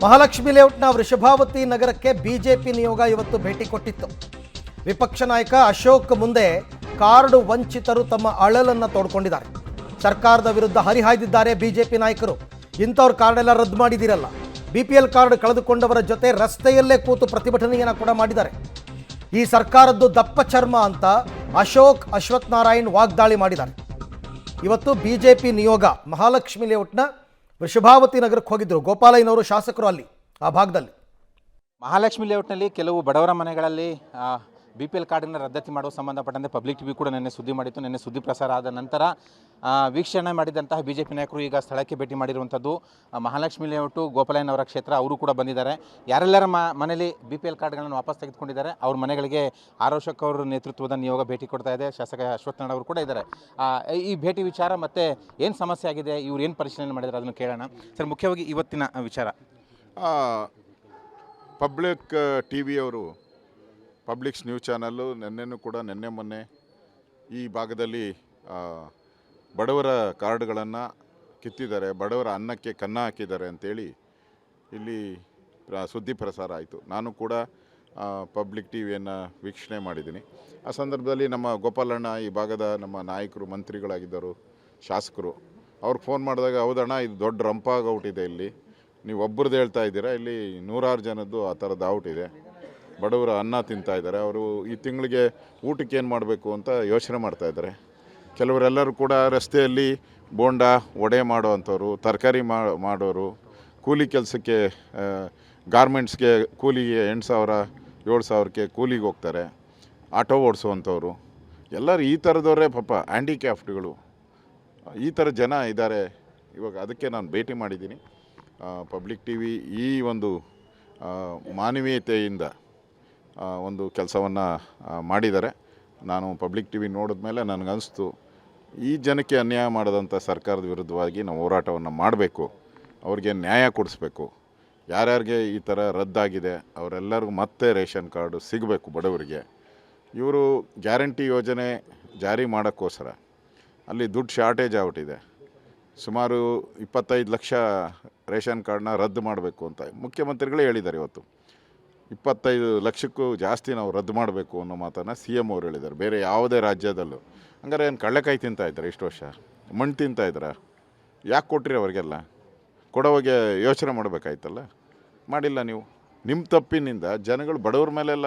ಮಹಾಲಕ್ಷ್ಮಿ ಲೇಔಟ್ನ ವೃಷಭಾವತಿ ನಗರಕ್ಕೆ ಬಿಜೆಪಿ ನಿಯೋಗ ಇವತ್ತು ಭೇಟಿ ಕೊಟ್ಟಿತ್ತು. ವಿಪಕ್ಷ ನಾಯಕ ಅಶೋಕ್ ಮುಂದೆ ಕಾರ್ಡ್ ವಂಚಿತರು ತಮ್ಮ ಅಳಲನ್ನು ತೋಡ್ಕೊಂಡಿದ್ದಾರೆ. ಸರ್ಕಾರದ ವಿರುದ್ಧ ಹರಿಹಾಯ್ದಿದ್ದಾರೆ ಬಿಜೆಪಿ ನಾಯಕರು. ಇಂಥವ್ರ ಕಾರ್ಡ್ ಎಲ್ಲ ರದ್ದು ಮಾಡಿದಿರಲ್ಲ, BPL ಕಾರ್ಡ್ ಕಳೆದುಕೊಂಡವರ ಜೊತೆ ರಸ್ತೆಯಲ್ಲೇ ಕೂತು ಪ್ರತಿಭಟನೆಯನ್ನು ಕೂಡ ಮಾಡಿದ್ದಾರೆ. ಈ ಸರ್ಕಾರದ್ದು ದಪ್ಪ ಚರ್ಮ ಅಂತ ಅಶೋಕ್ ಅಶ್ವಥ್ ನಾರಾಯಣ್ ವಾಗ್ದಾಳಿ ಮಾಡಿದ್ದಾರೆ. ಇವತ್ತು ಬಿಜೆಪಿ ನಿಯೋಗ ಮಹಾಲಕ್ಷ್ಮಿ ಲೇಔಟ್ನ ವೃಷಭಾವತಿ ನಗರಕ್ಕೆ ಹೋಗಿದ್ದರು. ಗೋಪಾಲಯ್ಯನವರು ಶಾಸಕರು ಅಲ್ಲಿ ಆ ಭಾಗದಲ್ಲಿ. ಮಹಾಲಕ್ಷ್ಮಿ ಲೇಔಟ್ನಲ್ಲಿ ಕೆಲವು ಬಡವರ ಮನೆಗಳಲ್ಲಿ BPL ಕಾರ್ಡನ್ನು ರದ್ದತಿ ಮಾಡುವ ಸಂಬಂಧಪಟ್ಟಂತೆ ಪಬ್ಲಿಕ್ ಟಿವಿ ಕೂಡ ನಿನ್ನೆ ಸುದ್ದಿ ಮಾಡಿತ್ತು. ನಿನ್ನೆ ಸುದ್ದಿ ಪ್ರಸಾರ ಆದ ನಂತರ ವೀಕ್ಷಣೆ ಮಾಡಿದಂತಹ ಬಿಜೆಪಿ ನಾಯಕರು ಈಗ ಸ್ಥಳಕ್ಕೆ ಭೇಟಿ ಮಾಡಿರುವಂಥದ್ದು. ಮಹಾಲಕ್ಷ್ಮಿ ಲೇಔಟು ಗೋಪಾಲಯ್ಯನವರ ಕ್ಷೇತ್ರ, ಅವರು ಕೂಡ ಬಂದಿದ್ದಾರೆ. ಯಾರೆಲ್ಲರ ಮನೆಯಲ್ಲಿ BPL ಕಾರ್ಡ್ಗಳನ್ನು ವಾಪಸ್ ತೆಗೆದುಕೊಂಡಿದ್ದಾರೆ ಅವ್ರ ಮನೆಗಳಿಗೆ ಅಶೋಕ್ ಅವರ ನೇತೃತ್ವದ ನಿಯೋಗ ಭೇಟಿ ಕೊಡ್ತಾ ಇದೆ. ಶಾಸಕ ಅಶ್ವಥ್ ನಾರಾಯಣ್ ಅವರು ಕೂಡ ಇದ್ದಾರೆ. ಈ ಭೇಟಿ ವಿಚಾರ ಮತ್ತು ಏನು ಸಮಸ್ಯೆ ಆಗಿದೆ, ಇವ್ರು ಏನು ಪರಿಶೀಲನೆ ಮಾಡಿದ್ದಾರೆ ಅದನ್ನು ಕೇಳೋಣ. ಸರ್, ಮುಖ್ಯವಾಗಿ ಇವತ್ತಿನ ವಿಚಾರ ಪಬ್ಲಿಕ್ ಟಿವಿಯವರು, ಪಬ್ಲಿಕ್ಸ್ ನ್ಯೂಸ್ ಚಾನಲ್ಲು ನಿನ್ನೆ ಮೊನ್ನೆ ಈ ಭಾಗದಲ್ಲಿ ಬಡವರ ಕಾರ್ಡ್ಗಳನ್ನು ಕಿತ್ತಿದ್ದಾರೆ, ಬಡವರ ಅನ್ನಕ್ಕೆ ಕನ್ನ ಹಾಕಿದ್ದಾರೆ ಅಂತೇಳಿ ಇಲ್ಲಿ ಸುದ್ದಿ ಪ್ರಸಾರ ಆಯಿತು. ನಾನು ಕೂಡ ಪಬ್ಲಿಕ್ ಟಿವಿಯನ್ನು ವೀಕ್ಷಣೆ ಮಾಡಿದ್ದೀನಿ. ಆ ಸಂದರ್ಭದಲ್ಲಿ ನಮ್ಮ ಗೋಪಾಲಣ್ಣ, ಈ ಭಾಗದ ನಮ್ಮ ನಾಯಕರು, ಮಂತ್ರಿಗಳಾಗಿದ್ದರು, ಶಾಸಕರು, ಅವ್ರಿಗೆ ಫೋನ್ ಮಾಡಿದಾಗ, ಹೌದಣ್ಣ ಇದು ದೊಡ್ಡ ರಂಪಾಗಿ ಔಟ್ ಇದೆ, ಇಲ್ಲಿ ನೀವು ಒಬ್ಬರದ್ದು ಹೇಳ್ತಾ ಇದ್ದೀರಾ, ಇಲ್ಲಿ ನೂರಾರು ಜನದ್ದು ಆ ಥರದ್ದು ಔಟ್ ಇದೆ, ಬಡವರು ಅನ್ನ ತಿಂತಾ ಇದ್ದಾರೆ, ಅವರು ಈ ತಿಂಗಳಿಗೆ ಊಟಕ್ಕೆ ಏನು ಮಾಡಬೇಕು ಅಂತ ಯೋಚನೆ ಮಾಡ್ತಾಯಿದ್ದಾರೆ. ಕೆಲವರೆಲ್ಲರೂ ಕೂಡ ರಸ್ತೆಯಲ್ಲಿ ಬೋಂಡ ವಡೆ ಮಾಡೋವಂಥವ್ರು, ತರಕಾರಿ ಮಾಡೋರು, ಕೂಲಿ ಕೆಲಸಕ್ಕೆ ಗಾರ್ಮೆಂಟ್ಸ್ಗೆ ಕೂಲಿಗೆ 8,000 7,000ಕ್ಕೆ ಕೂಲಿಗೆ ಹೋಗ್ತಾರೆ, ಆಟೋ ಓಡಿಸುವಂಥವ್ರು ಎಲ್ಲರೂ ಈ ಥರದವರೇ ಪಾಪ ಹ್ಯಾಂಡಿಕ್ಯಾಫ್ಟ್ಗಳು, ಈ ಥರ ಜನ ಇದ್ದಾರೆ. ಇವಾಗ ಅದಕ್ಕೆ ನಾನು ಭೇಟಿ ಮಾಡಿದ್ದೀನಿ. ಪಬ್ಲಿಕ್ ಟಿವಿ ಈ ಒಂದು ಮಾನವೀಯತೆಯಿಂದ ಒಂದು ಕೆಲಸವನ್ನು ಮಾಡಿದ್ದಾರೆ. ನಾನು ಪಬ್ಲಿಕ್ ಟಿವಿ ನೋಡಿದ ಮೇಲೆ ನನಗನ್ನಿಸ್ತು, ಈ ಜನಕ್ಕೆ ಅನ್ಯಾಯ ಮಾಡಿದಂಥ ಸರ್ಕಾರದ ವಿರುದ್ಧವಾಗಿ ನಾವು ಹೋರಾಟವನ್ನು ಮಾಡಬೇಕು, ಅವ್ರಿಗೆ ನ್ಯಾಯ ಕೊಡಿಸ್ಬೇಕು. ಯಾರ್ಯಾರಿಗೆ ಈ ಥರ ರದ್ದಾಗಿದೆ ಅವರೆಲ್ಲರಿಗೂ ಮತ್ತೆ ರೇಷನ್ ಕಾರ್ಡು ಸಿಗಬೇಕು ಬಡವರಿಗೆ. ಇವರು ಗ್ಯಾರಂಟಿ ಯೋಜನೆ ಜಾರಿ ಮಾಡೋಕ್ಕೋಸ್ಕರ ಅಲ್ಲಿ ದುಡ್ಡು ಶಾರ್ಟೇಜ್ ಆಗ್ಬಿಟ್ಟಿದೆ. ಸುಮಾರು 25 ಲಕ್ಷ ರೇಷನ್ ಕಾರ್ಡನ್ನ ರದ್ದು ಮಾಡಬೇಕು ಅಂತ ಮುಖ್ಯಮಂತ್ರಿಗಳೇ ಹೇಳಿದ್ದಾರೆ. ಇವತ್ತು 25 ಲಕ್ಷಕ್ಕೂ ಜಾಸ್ತಿ ನಾವು ರದ್ದು ಮಾಡಬೇಕು ಅನ್ನೋ ಮಾತನ್ನು CM ಅವರು ಹೇಳಿದ್ದಾರೆ. ಬೇರೆ ಯಾವುದೇ ರಾಜ್ಯದಲ್ಲೂ ಹಂಗಾರೆ ಏನು ಕಳ್ಳೆಕಾಯಿ ತಿಂತಾಯಿದ್ದಾರೆ, ಇಷ್ಟು ವರ್ಷ ಮಣ್ಣು ತಿಂತಾಯಿದ್ದಾರೆ, ಯಾಕೆ ಕೊಟ್ರಿ ಅವರಿಗೆಲ್ಲ? ಕೊಡೋವಾಗೆ ಯೋಚನೆ ಮಾಡಬೇಕಾಯ್ತಲ್ಲ, ಮಾಡಿಲ್ಲ ನೀವು. ನಿಮ್ಮ ತಪ್ಪಿನಿಂದ ಜನಗಳು ಬಡವ್ರ ಮೇಲೆಲ್ಲ